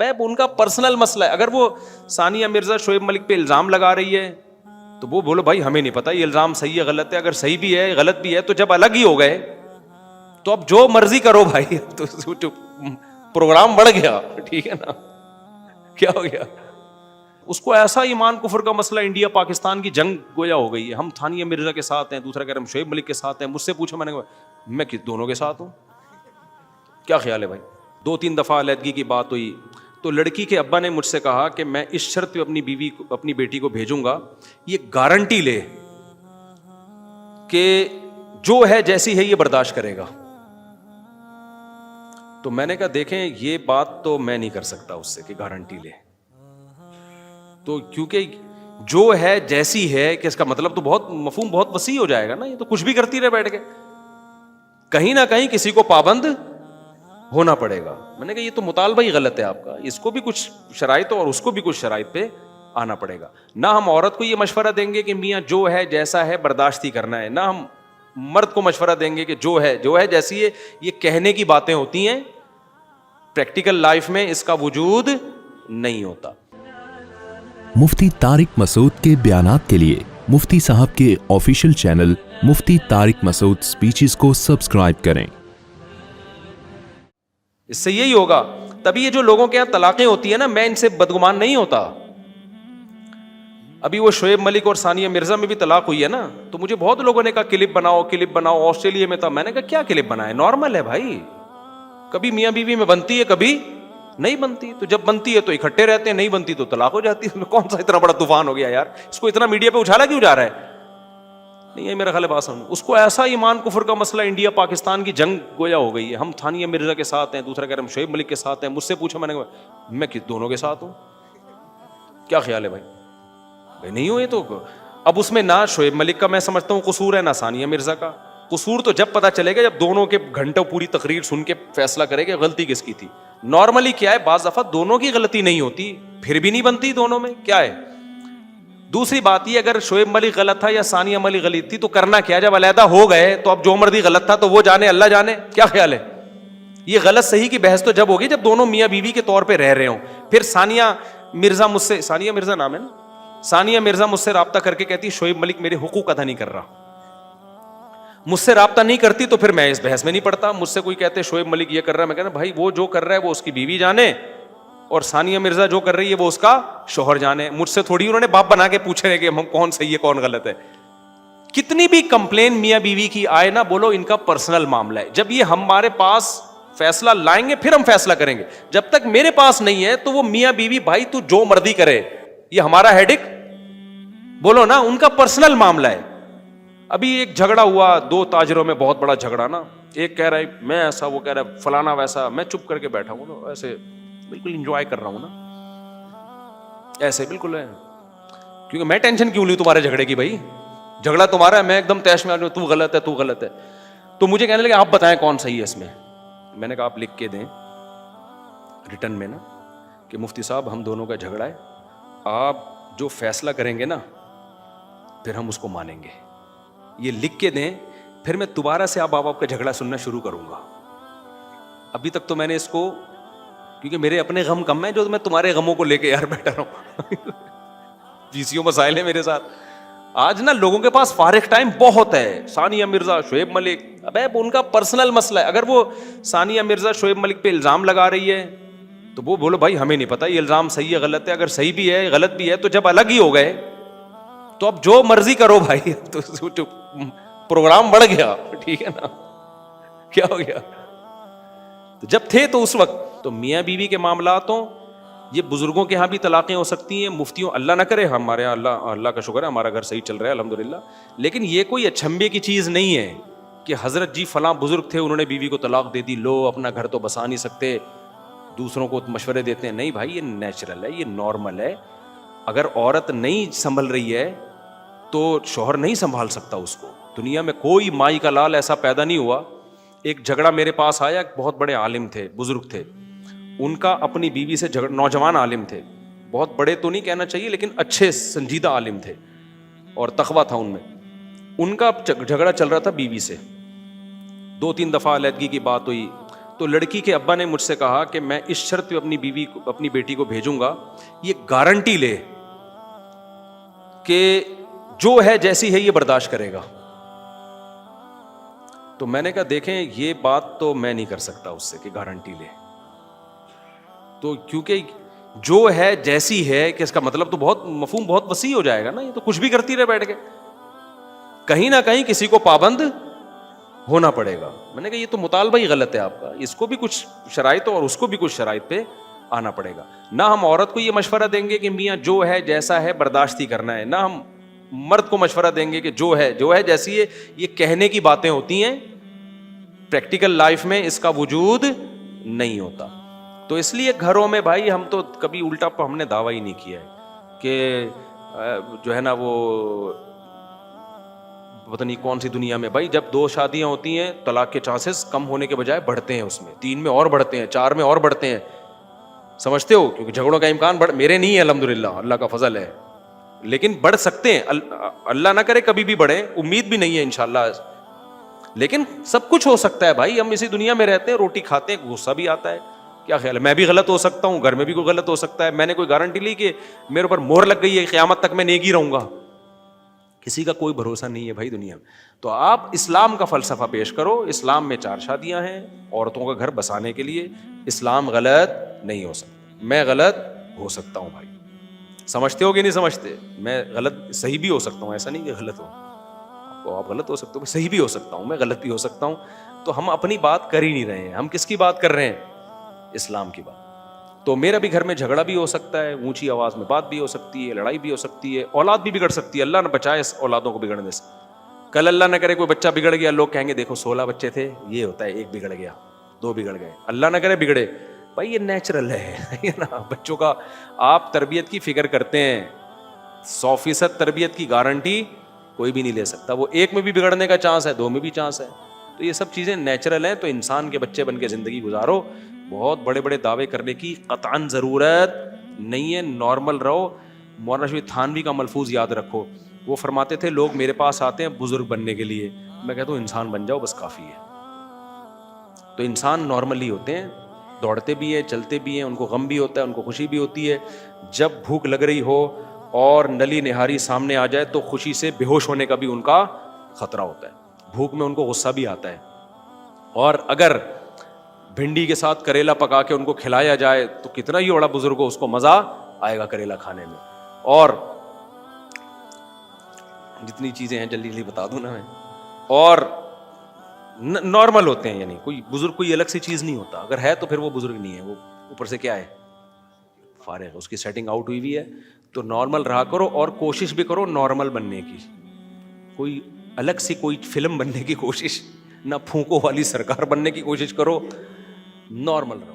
ان کا پرسنل مسئلہ ہے. اگر وہ ثانیہ مرزا شعیب ملک پہ الزام لگا رہی ہے تو وہ بولو بھائی ہمیں نہیں پتا یہ الزام صحیح ہے غلط ہے. اگر صحیح بھی ہے غلط بھی ہے تو جب الگ ہی ہو گئے تو اب جو مرضی کرو بھائی. تو پروگرام بڑھ گیا, ٹھیک ہے نا, کیا ہو گیا. اس کو ایسا ایمان کفر کا مسئلہ انڈیا پاکستان کی جنگ گویا ہو گئی ہے. ہم ثانیہ مرزا کے ساتھ ہیں, دوسرا کہہ رہے ہم شعیب ملک کے ساتھ ہیں. مجھ سے پوچھا میں نے کہا میں دونوں کے ساتھ ہوں. کیا خیال ہے بھائی. 2-3 دفعہ علیحدگی کی بات ہوئی تو لڑکی کے ابا نے مجھ سے کہا کہ میں اس شرط پہ اپنی بیٹی کو بھیجوں گا, یہ گارنٹی لے کہ جو ہے جیسی ہے یہ برداشت کرے گا. تو میں نے کہا دیکھیں یہ بات تو میں نہیں کر سکتا اس سے کہ گارنٹی لے, تو کیونکہ جو ہے جیسی ہے کہ اس کا مطلب تو بہت مفہوم بہت وسیع ہو جائے گا نا. یہ تو کچھ بھی کرتی رہے بیٹھ کے, کہیں نہ کہیں کسی کو پابند ہونا پڑے گا. میں نے کہا یہ تو مطالبہ ہی غلط ہے آپ کا, اس کو بھی کچھ شرائط اور اس کو بھی کچھ شرائط پہ آنا پڑے گا. نہ ہم عورت کو یہ مشورہ دیں گے کہ میاں جو ہے جیسا ہے برداشت ہی کرنا ہے, نہ ہم مرد کو مشورہ دیں گے کہ جو ہے جیسی ہے. یہ کہنے کی باتیں ہوتی ہیں, پریکٹیکل لائف میں اس کا وجود نہیں ہوتا. مفتی طارق مسعود کے بیانات کے لیے مفتی صاحب کے آفیشیل چینل مفتی طارق مسعود سپیچز کو سبسکرائب کریں. اس سے یہی ہوگا. تبھی یہ جو لوگوں کے یہاں طلاقیں ہوتی ہیں نا, میں ان سے بدگمان نہیں ہوتا. ابھی وہ شعیب ملک اور ثانیہ مرزا میں بھی طلاق ہوئی ہے نا, تو مجھے بہت لوگوں نے کہا کلپ بناؤ. آسٹریلیا میں تھا, میں نے کہا کیا کلپ بنائے, نارمل ہے بھائی, کبھی میاں بیوی میں بنتی ہے کبھی نہیں بنتی. تو جب بنتی ہے تو اکٹھے رہتے ہیں, نہیں بنتی تو طلاق ہو جاتی ہے. کون سا اتنا بڑا طوفان ہو گیا یار, اس کو اتنا میڈیا پہ اچھالا کیوں جا رہا ہے. نہیں ہے میرا خیال بات سمجھ. اس کو ایسا ایمان کفر کا مسئلہ انڈیا پاکستان کی جنگ گویا ہو گئی ہے. ہم ثانیہ مرزا کے ساتھ ہیں, دوسرا کہہ رہے ہم شعیب ملک کے ساتھ ہیں. مجھ سے پوچھا میں نے کہا میں دونوں کے ساتھ ہوں. کیا خیال ہے بھائی. نہیں ہوئے تو اب اس میں نہ شعیب ملک کا میں سمجھتا ہوں قصور ہے, نہ ثانیہ مرزا کا قصور. تو جب پتا چلے گا جب دونوں کے گھنٹوں پوری تقریر سن کے فیصلہ کرے گا غلطی کس کی تھی. نارملی کیا ہے, بعض دفعہ دونوں کی غلطی نہیں ہوتی, پھر بھی نہیں بنتی دونوں میں, کیا ہے. دوسری بات یہ, اگر شعیب ملک غلط تھا یا ثانیہ ملک غلط تھی تو کرنا کیا, جب علیحدہ ہو گئے تو اب جو مرضی غلط تھا تو وہ جانے, اللہ جانے. کیا خیال ہے. یہ غلط صحیح کی بحث تو جب ہوگی جب دونوں میاں بیوی کے طور پہ رہ رہے ہوں. پھر ثانیہ مرزا مجھ سے, ثانیہ مرزا نام ہے نا, ثانیہ مرزا مجھ سے رابطہ کر کے کہتی شعیب ملک میرے حقوق ادا نہیں کر رہا. مجھ سے رابطہ نہیں کرتی تو پھر میں اس بحث میں نہیں پڑتا. مجھ سے کوئی کہتے شعیب ملک یہ کر رہا ہے, میں کہنا بھائی وہ جو کر رہا ہے وہ اس کی بیوی جانے, اور ثانیہ مرزا جو کر رہی ہے وہ اس کا شوہر جانے. مجھ سے تھوڑی انہوں نے باپ بنا کے پوچھ رہے کہ ہم کون صحیح ہے کون غلط ہے. کتنی بھی کمپلین میاں بیوی کی آئے نا, بولو ان کا پرسنل معاملہ ہے. جب یہ ہمارے پاس فیصلہ لائیں گے پھر ہم فیصلہ کریں گے. جب تک میرے پاس نہیں ہے تو وہ میاں بیوی بھائی تو جو مرضی کرے, یہ ہمارا ہیڈک بولو نا, ان کا پرسنل معاملہ ہے. ابھی ایک جھگڑا ہوا 2 تاجروں میں, بہت بڑا جھگڑا نا. ایک کہہ رہا ہے میں ایسا, وہ کہہ رہا ہے فلانا ویسا. میں چپ کر کے بیٹھا ہوں نا, ایسے بالکل انجوائے کر رہا ہوں نا, ایسے بالکل ہے. کیونکہ میں ٹینشن کیوں لوں تمہارے جھگڑے کی, بھائی جھگڑا تمہارا ہے, میں ایک دم تیش میں آ جاؤں تو غلط ہے تو غلط ہے. تو مجھے کہنے لگے آپ بتائیں کون صحیح ہے اس میں. میں نے کہا آپ لکھ کے دیں ریٹن میں نا کہ مفتی صاحب ہم دونوں کا جھگڑا ہے, آپ جو فیصلہ کریں گے نا پھر ہم اس کو مانیں گے. یہ لکھ کے دیں, پھر میں دوبارہ سے آپ کا جھگڑا سننا شروع کروں گا. ابھی تک تو میں نے اس کو, کیونکہ میرے اپنے غم کم ہیں جو میں تمہارے غموں کو لے کے یار بیٹھا رہا ہوں. پیسیوں مسائل ہیں میرے ساتھ. آج نا لوگوں کے پاس فارغ ٹائم بہت ہے. ثانیہ مرزا شعیب ملک, ابے ان کا پرسنل مسئلہ ہے. اگر وہ ثانیہ مرزا شعیب ملک پہ الزام لگا رہی ہے تو وہ بولو بھائی ہمیں نہیں پتا یہ الزام صحیح ہے غلط ہے. اگر صحیح بھی ہے غلط بھی ہے تو جب الگ ہی ہو گئے تو اب جو مرضی کرو بھائی. تو پروگرام بڑھ گیا, ٹھیک ہے نا, کیا ہو گیا. تو جب تھے تو اس وقت تو میاں بیوی کے معاملات ہوں, یہ بزرگوں کے ہاں بھی طلاقیں ہو سکتی ہیں, مفتیوں, اللہ نہ کرے, ہمارے یہاں اللہ کا شکر ہے ہمارا گھر صحیح چل رہا ہے الحمدللہ. لیکن یہ کوئی اچھمبے کی چیز نہیں ہے کہ حضرت جی فلاں بزرگ تھے انہوں نے بیوی کو طلاق دے دی, لو اپنا گھر تو بسا نہیں سکتے, دوسروں کو مشورے دیتے ہیں. نہیں بھائی, یہ نیچرل ہے, یہ نارمل ہے. اگر عورت نہیں سنبھل رہی ہے تو شوہر نہیں سنبھال سکتا اس کو. دنیا میں کوئی مائی کا لال ایسا پیدا نہیں ہوا. ایک جھگڑا میرے پاس آیا, ایک بہت بڑے عالم تھے, بزرگ تھے, ان کا اپنی بیوی سے جھگڑا, نوجوان عالم تھے, بہت بڑے تو نہیں کہنا چاہیے لیکن اچھے سنجیدہ عالم تھے اور تقویٰ تھا ان میں. ان کا جھگڑا چل رہا تھا بیوی سے, 2-3 دفعہ علیحدگی کی بات ہوئی تو لڑکی کے ابا نے مجھ سے کہا کہ میں اس شرط پہ اپنی بیوی کو اپنی بیٹی کو بھیجوں گا, یہ گارنٹی لے کہ جو ہے جیسی ہے یہ برداشت کرے گا. تو میں نے کہا دیکھیں یہ بات تو میں نہیں کر سکتا اس سے کہ گارنٹی لے, تو کیونکہ جو ہے جیسی ہے کہ اس کا مطلب تو بہت مفہوم بہت وسیع ہو جائے گا نا, یہ تو کچھ بھی کرتی رہے بیٹھ کے, کہیں نہ کہیں کسی کو پابند ہونا پڑے گا. میں نے کہا یہ تو مطالبہ ہی غلط ہے آپ کا, اس کو بھی کچھ شرائط اور اس کو بھی کچھ شرائط پہ آنا پڑے گا. نہ ہم عورت کو یہ مشورہ دیں گے کہ میاں جو ہے جیسا ہے برداشت ہی کرنا ہے, نہ ہم مرد کو مشورہ دیں گے کہ جو ہے جیسی ہے. یہ کہنے کی باتیں ہوتی ہیں, پریکٹیکل لائف میں اس کا وجود نہیں ہوتا. تو اس لیے گھروں میں بھائی ہم تو کبھی الٹا ہم نے دعویٰ ہی نہیں کیا ہے کہ جو ہے نا وہ پتہ نہیں کون سی دنیا میں بھائی جب 2 شادیاں ہوتی ہیں طلاق کے چانسز کم ہونے کے بجائے بڑھتے ہیں, اس میں 3 میں اور بڑھتے ہیں, 4 میں اور بڑھتے ہیں, سمجھتے ہو, کیونکہ جھگڑوں کا امکان میرے نہیں ہے الحمدللہ, اللہ کا فضل ہے, لیکن بڑھ سکتے ہیں, اللہ نہ کرے کبھی بھی بڑھے, امید بھی نہیں ہے انشاءاللہ, لیکن سب کچھ ہو سکتا ہے بھائی. ہم اسی دنیا میں رہتے ہیں, روٹی کھاتے ہیں, غصہ بھی آتا ہے, کیا خیال ہے, میں بھی غلط ہو سکتا ہوں, گھر میں بھی کوئی غلط ہو سکتا ہے. میں نے کوئی گارنٹی لی کہ میرے اوپر مہر لگ گئی ہے قیامت تک میں نیکی رہوں گا, کسی کا کوئی بھروسہ نہیں ہے بھائی دنیا میں. تو آپ اسلام کا فلسفہ پیش کرو. اسلام میں 4 شادیاں ہیں عورتوں کا گھر بسانے کے لیے. اسلام غلط نہیں ہو سکتا, میں غلط ہو سکتا ہوں بھائی, سمجھتے ہو کہ نہیں سمجھتے, میں غلط صحیح بھی ہو سکتا ہوں, ایسا نہیں کہ غلط ہو, آپ غلط ہو سکتے ہو, صحیح بھی ہو سکتا ہوں, میں غلط بھی ہو سکتا ہوں. تو ہم اپنی بات کر ہی نہیں رہے ہیں, ہم کس کی بات کر رہے ہیں, اسلام کی بات. تو میرا بھی گھر میں جھگڑا بھی ہو سکتا ہے, اونچی آواز میں بات بھی ہو سکتی ہے, لڑائی بھی ہو سکتی ہے, اولاد بھی بگڑ سکتی ہے, اللہ نہ بچائے اس اولادوں کو بگڑنے سے. کل اللہ نہ کرے کوئی بچہ بگڑ گیا, لوگ کہیں گے دیکھو 16 بچے تھے, یہ ہوتا ہے 1 بگڑ گیا, 2 بگڑ گئے, اللہ نہ کرے بگڑے. بھائی یہ نیچرل ہے نا, بچوں کا آپ تربیت کی فکر کرتے ہیں, 100% تربیت کی گارنٹی کوئی بھی نہیں لے سکتا. وہ 1 میں بھی بگڑنے کا چانس ہے, 2 میں بھی چانس ہے. تو یہ سب چیزیں نیچرل ہیں. تو انسان کے بچے بن کے زندگی گزارو, بہت بڑے بڑے دعوے کرنے کی قطعاً ضرورت نہیں ہے, نارمل رہو. مولانا شفیع تھانوی کا ملفوظ یاد رکھو, وہ فرماتے تھے لوگ میرے پاس آتے ہیں بزرگ بننے کے لیے, میں کہتا ہوں انسان بن جاؤ بس کافی ہے. تو انسان نارمل ہی ہوتے ہیں, دوڑتے بھی ہیں, چلتے بھی ہیں, ان کو غم بھی ہوتا ہے, ان کو خوشی بھی ہوتی ہے. جب بھوک لگ رہی ہو اور نلی نہاری سامنے آ جائے تو خوشی سے بے ہوش ہونے کا بھی ان کا خطرہ ہوتا ہے. بھوک میں ان کو غصہ بھی آتا ہے. اور اگر بھنڈی کے ساتھ کریلا پکا کے ان کو کھلایا جائے تو کتنا ہی بڑا بزرگ ہو اس کو مزہ آئے گا کریلا کھانے میں. اور جتنی چیزیں ہیں جلدی جلدی بتا دوں نا میں, اور نارمل ہوتے ہیں, یعنی کوئی بزرگ کوئی الگ سی چیز نہیں ہوتا, اگر ہے تو پھر وہ بزرگ نہیں ہے, وہ اوپر سے کیا ہے فارغ, اس کی سیٹنگ آؤٹ ہوئی ہوئی ہے. تو نارمل رہا کرو اور کوشش بھی کرو نارمل بننے کی, کوئی الگ سی کوئی فلم بننے کی کوشش نہ, پھونکو والی سرکار بننے کی کوشش کرو, نارمل رہو.